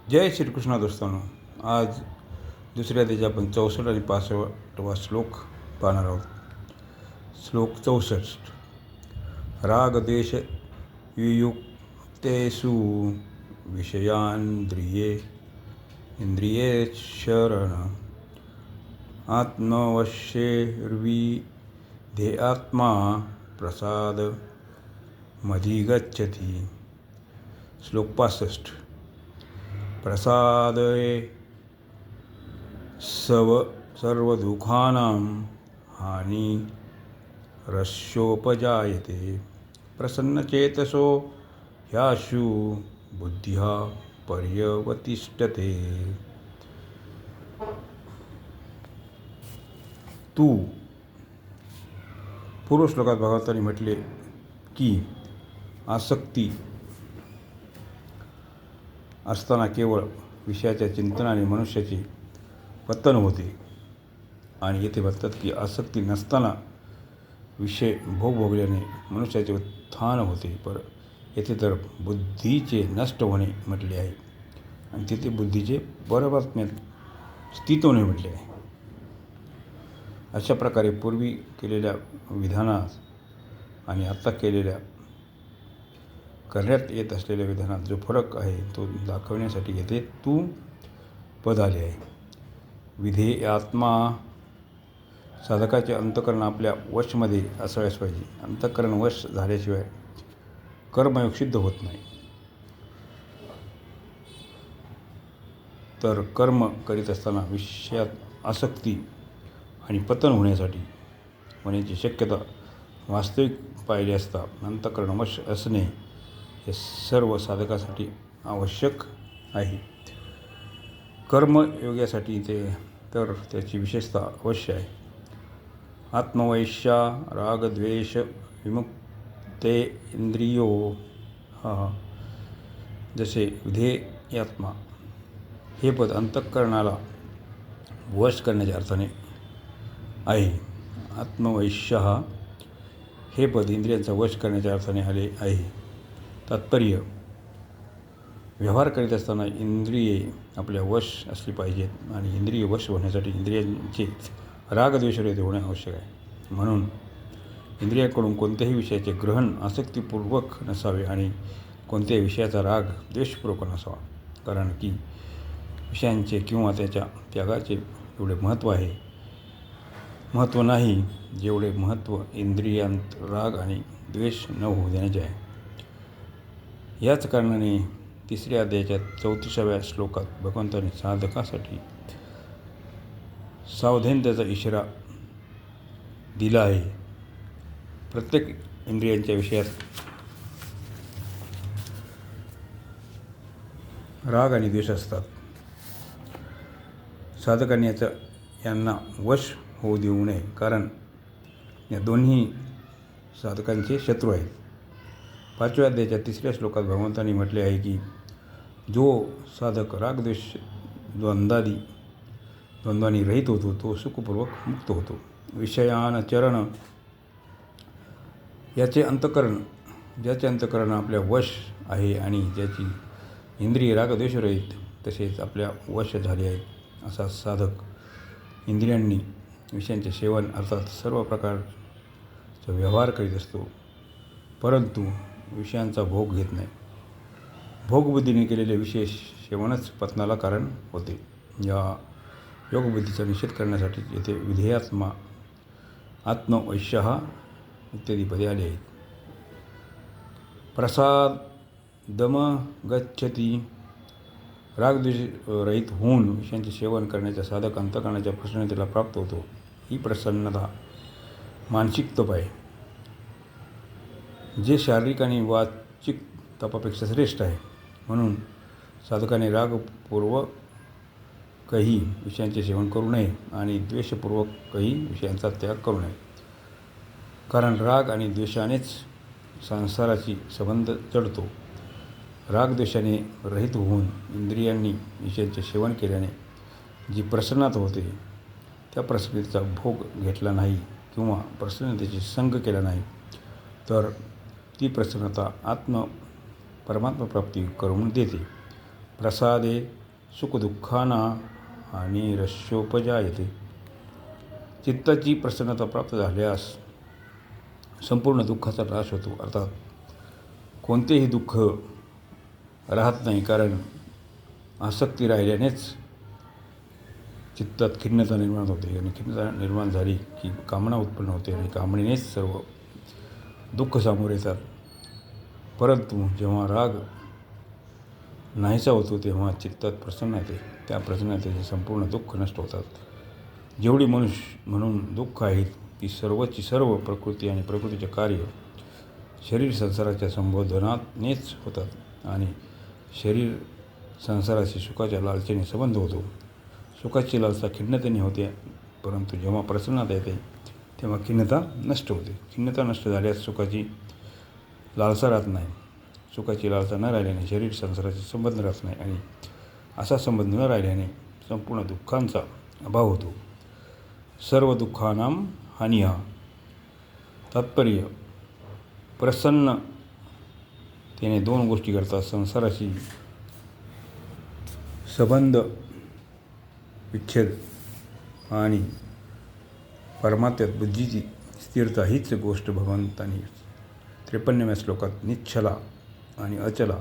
जय श्रीकृष्ण दोस्तांनो. आज दुसऱ्या अध्यायाचे आपण 64 आणि 65वा श्लोक पाहणार आहोत. श्लोक 64. रागद्वेष वियुक्तेषु विषयान्द्रिये इंद्रियेशरण आत्मवश्येर्विधेयात्मा प्रसाद मधिगच्छति. श्लोक 65. प्रसादये सर्वदुःखानां हानिरस्योपजायते. प्रसन्नचेतसो ह्याशु बुद्धिः पर्यवतिष्ठते. तू. पूर्व श्लोकात भगवंतांनी म्हटले की आसक्ती असताना केवळ विषयाच्या चिंतनाने मनुष्याचे पतन होते, आणि येथे म्हणतात की आसक्ती नसताना विषय भोग भोगल्याने मनुष्याचे उत्थान होते. पर येथे तर बुद्धीचे नष्ट होणे म्हटले आहे, आणि तिथे बुद्धीचे परमात्म्यात स्थित होणे म्हटले आहे. अशा प्रकारे पूर्वी केलेल्या विधानात आणि आता करण्यात येत असलेल्या विधानात जो फरक आहे तो दाखवण्यासाठी येथे तू पद आले आहे. विधेयात्मा. साधकाचे अंतःकरण आपल्या वशमध्ये असायलाच पाहिजे. अंतःकरण वश झाल्याशिवाय कर्मयोग सिद्ध होत नाही. तर कर्म करीत असताना विषयात आसक्ती आणि पतन होण्याची शक्यता वास्तविक पाहिली असता अंतःकरण वश असणे हे सर्व साधकासाठी आवश्यक आहे. कर्मयोगासाठी तर त्याची विशेषता अवश्य आहे. आत्मवैश्या रागद्वेष विमुक्ते इंद्रियो. जसे विधेयात्मा हे पद अंतःकरणाला वश करण्याच्या अर्थाने आहे. आत्मवैश्य हे पद इंद्रियांचा वश करण्याच्या अर्थाने आले आहे. तात्पर्य: व्यवहार करीत असताना इंद्रिये आपल्या वश असली पाहिजेत, आणि इंद्रिय वश होण्यासाठी इंद्रियांचे रागद्वेषरहित होणे आवश्यक आहे. म्हणून इंद्रियांकडून कोणत्याही विषयाचे ग्रहण आसक्तीपूर्वक नसावे, आणि कोणत्याही विषयाचा राग द्वेषपूर्वक नसावा. कारण की विषयांचे किंवा त्याच्या त्यागाचे एवढे महत्त्व नाही जेवढे महत्त्व इंद्रियांत राग आणि द्वेष न होऊ देण्याचे आहे. याच कारणाने 3ऱ्या अध्यायाच्या 34व्या श्लोकात भगवंतांनी साधकासाठी सावधानतेचा इशारा दिला आहे. प्रत्येक इंद्रियांच्या विषयात राग आणि द्वेष असतात. साधकांनी यांना वश होऊ देऊ नये, कारण या दोन्ही साधकांचे शत्रू आहेत. 5व्या अध्यायाच्या 3ऱ्या श्लोकात भगवंतांनी म्हटले आहे की जो साधक रागद्वेष द्वंद्वांनी रहित होतो तो सुखपूर्वक मुक्त होतो. विषयानचरण. ज्याचे अंतःकरण आपल्या वश आहे आणि ज्याची इंद्रिय रागद्वेषरहित तसेच आपल्या वश झाले आहेत, असा साधक इंद्रियांनी विषयांचे सेवन अर्थात सर्व प्रकारचा व्यवहार करीत असतो, परंतु विषयांचा भोग घेत नाही. भोगबुद्धीने केलेले विशेष सेवनच पतनाला कारण होते. या योगबुद्धीचा निषेध करण्यासाठी येथे विधेयात्मा, आत्मवैश्य इत्यादी पदे आली आहेत. प्रसादमगच्छति. रागद्वेष रहित होऊन विषयांचे सेवन करण्याचा साधक अंतःकरणाच्या प्रसन्नतेला प्राप्त होतो. ही प्रसन्नता मानसिक तप आहे, जे शारीरिक आणि वाचिक तपापेक्षा श्रेष्ठ आहे. म्हणून साधकाने रागपूर्वकही विषयांचे सेवन करू नये आणि द्वेषपूर्वकही विषयांचा त्याग करू नये. कारण राग आणि द्वेषानेच संसाराची संबंध जडतो. रागद्वेषाने रहित होऊन इंद्रियांनी विषयांचे सेवन केल्याने जी प्रसन्नता होते, त्या प्रसन्नतेचा भोग घेतला नाही किंवा प्रसन्नतेची संग केला नाही, तर ती प्रसन्नता परमात्मा प्राप्ती करून देते. प्रसादे सुखदुःखाना आणि रस्योपजायते. चित्ताची प्रसन्नता प्राप्त झाल्यास संपूर्ण दुःखाचा ऱ्हास होतो. अर्थात कोणतेही दुःख राहत नाही, कारण आसक्ती राहिल्यानेच चित्तात खिन्नता निर्माण होते आणि खिन्नता निर्माण झाली की कामना उत्पन्न होते आणि कामनेनेच सर्व दुःख सामोरे येतात. परंतु जेव्हा राग नाहीसा होतो तेव्हा चित्तात प्रसन्न येते. त्या प्रसन्नतेचे संपूर्ण दुःख नष्ट होतात. जेवढी मनुष्य म्हणून दुःख आहेत ती सर्वची सर्व प्रकृती आणि प्रकृतीचे कार्य शरीर संसाराच्या संबोधनानेच होतात आणि शरीर संसाराशी सुखाच्या लालसेने संबंध होतो. सुखाची लालसा खिन्नतेने होते, परंतु जेव्हा प्रसन्नता येते तेव्हा खिन्नता नष्ट होते. खिन्नता नष्ट झाल्यास सुखाची लालसा राहत नाही. सुखाची लालसा न राहिल्याने शरीर संसाराचे संबंध राहत नाही आणि असा संबंध न राहिल्याने संपूर्ण दुःखांचा अभाव होतो. सर्व दुःखानां हानिः. तात्पर्य, प्रसन्नतेने दोन गोष्टी करतात: संसाराशी संबंध विच्छेद आणि परमात्म्यात बुद्धीची स्थिरता. हीच गोष्ट भगवंतांनी 53व्या श्लोकात निश्चला आणि अचला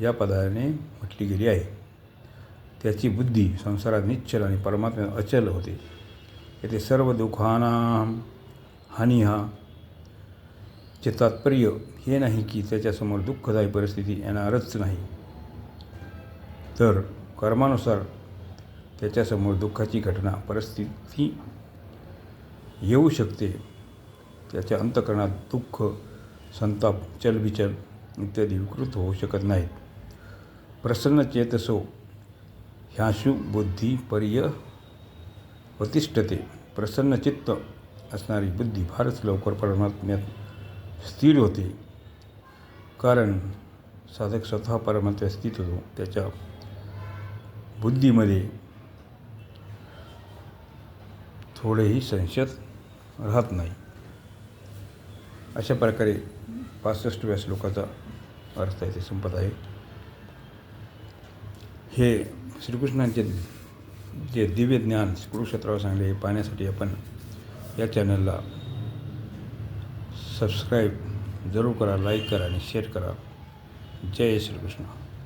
या पदाने म्हटली गेली आहे. त्याची बुद्धी संसारात निश्चल आणि परमात्म्यात अचल होते. येथे सर्व दुःखानां हानिः चे तात्पर्य हे नाही की त्याच्यासमोर दुःखदायी परिस्थिती येणारच नाही, तर कर्मानुसार त्याच्यासमोर दुःखाची घटना परिस्थिती येऊ शकते. त्याच्या अंतःकरणात दुःख, संताप, चलबिचल इत्यादी विकृत होऊ शकत नाहीत. प्रसन्न चेतसो ह्याशु बुद्धी पर्यवतिष्ठते. प्रसन्न चित्त असणारी बुद्धी फारच लवकर परमात्म्यात स्थिर होते, कारण साधक स्वतः परमात्म्यात स्थित होतो. त्याच्या बुद्धीमध्ये थोडेही संशय राहत नाही. अशा प्रकारे 65व्या श्लोकाचा अर्थ इथे संपत आहे. हे श्रीकृष्णांचे जे दिव्य ज्ञान कुरुक्षेत्रावर सांगले हे पाहण्यासाठी आपण या चॅनलला सबस्क्राईब जरूर करा, लाईक करा आणि शेअर करा. जय श्रीकृष्ण.